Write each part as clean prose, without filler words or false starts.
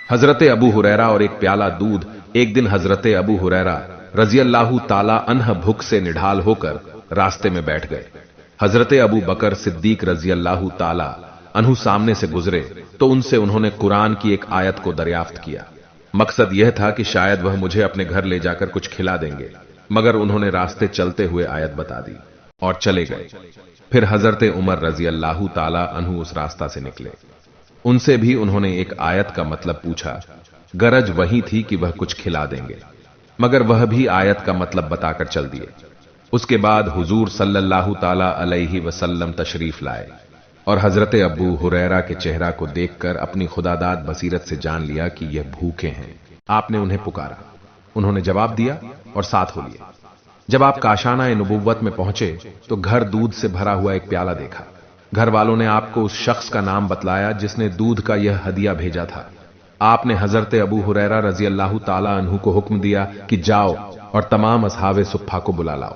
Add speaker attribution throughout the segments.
Speaker 1: हजरत अबू हुरैरा और एक प्याला दूध। एक दिन हजरत अबू हुरैरा रजी अल्लाह ताला अन्ह भूख से निढाल होकर रास्ते में बैठ गए। हजरत अबू बकर सिद्दीक रजी अल्लाह ताला अन्हु सामने से गुजरे तो उनसे उन्होंने कुरान की एक आयत को दरियाफ्त किया। मकसद यह था कि शायद वह मुझे अपने घर ले जाकर कुछ खिला देंगे, मगर उन्होंने रास्ते चलते हुए आयत बता दी और चले गए। फिर हजरत उमर रजी अल्लाह ताला अन्हु उस रास्ता से निकले। उनसे भी उन्होंने एक आयत का मतलब पूछा। गरज वही थी कि वह कुछ खिला देंगे, मगर वह भी आयत का मतलब बताकर चल दिए। उसके बाद हुजूर सल्लल्लाहु ताला अलैहि वसल्लम तशरीफ लाए और हजरत अबू हुरैरा के चेहरा को देखकर अपनी खुदादाद बसीरत से जान लिया कि यह भूखे हैं। आपने उन्हें पुकारा, उन्होंने जवाब दिया और साथ हो लिए। जब आप काशाना नबुव्वत में पहुंचे तो घर दूध से भरा हुआ एक प्याला देखा। घर वालों ने आपको उस शख्स का नाम बतलाया जिसने दूध का यह हदिया भेजा था। आपने हजरत अबू हुरैरा रजी अल्लाह ताला अन्हु को हुक्म दिया कि जाओ और तमाम असहाबे सुफ्फा को बुला लाओ।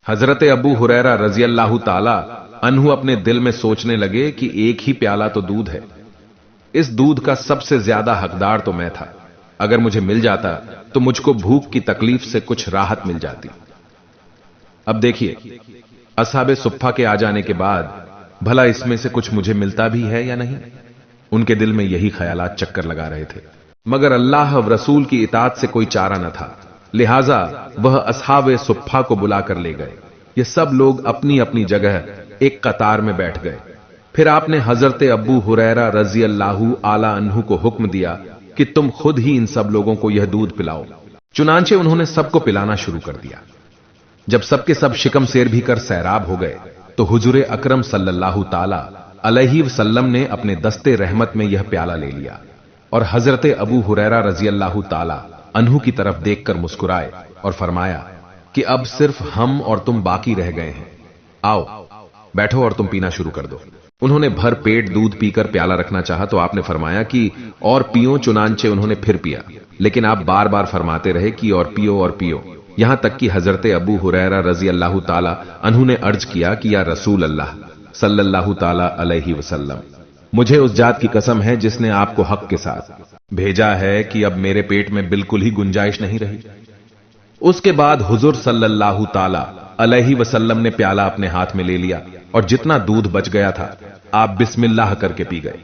Speaker 1: हजरत अबू हुरैरा रजी अल्लाह ताला अन्हु अपने दिल में सोचने लगे कि एक ही प्याला तो दूध है, इस दूध का सबसे ज्यादा हकदार तो मैं था। अगर मुझे मिल जाता तो मुझको भूख की तकलीफ से कुछ राहत मिल जाती। अब देखिए, असहाबे सुफ्फा के आ जाने के बाद भला इसमें से कुछ मुझे मिलता भी है या नहीं। उनके दिल में यही ख्यालात चक्कर लगा रहे थे, मगर अल्लाह व रसूल की इताअत से कोई चारा न था, लिहाजा वह असहाबे सुफ्फा को बुलाकर ले गए। ये सब लोग अपनी अपनी जगह एक कतार में बैठ गए। फिर आपने हजरत अबू हुरैरा रजी अल्लाह आला अन्हु को हुक्म दिया कि तुम खुद ही इन सब लोगों को यह दूध पिलाओ। चुनांचे उन्होंने सबको पिलाना शुरू कर दिया। जब सबके सब शिकम शेर भी कर सैराब हो गए तो हुजूर अकरम सल्लल्लाहु ताला अलैहि वसल्लम ने अपने दस्ते रहमत में यह प्याला ले लिया और हजरत अबू हुरैरा रजी अल्लाह ताला अन्हु की तरफ देखकर मुस्कुराए और फरमाया कि अब सिर्फ हम और तुम बाकी रह गए हैं, आओ बैठो और तुम पीना शुरू कर दो। उन्होंने भर पेट दूध पीकर प्याला रखना चाहा तो आपने फरमाया कि और पियो। चुनांचे उन्होंने फिर पिया, लेकिन आप बार बार फरमाते रहे कि और पियो और पियो, यहां तक कि हजरत अबू हुरैरा रजी अल्लाह ताला अन्हु ने अर्ज किया कि या रसूल अल्लाह सल्लल्लाहु ताला अलैहि वसल्लम, मुझे उस जात की कसम है जिसने आपको हक के साथ भेजा है कि अब मेरे पेट में बिल्कुल ही गुंजाइश नहीं रही। उसके बाद हुजूर सल्लल्लाहु ताला अलैहि वसल्लम ने प्याला अपने हाथ में ले लिया और जितना दूध बच गया था आप बिस्मिल्लाह करके पी गए।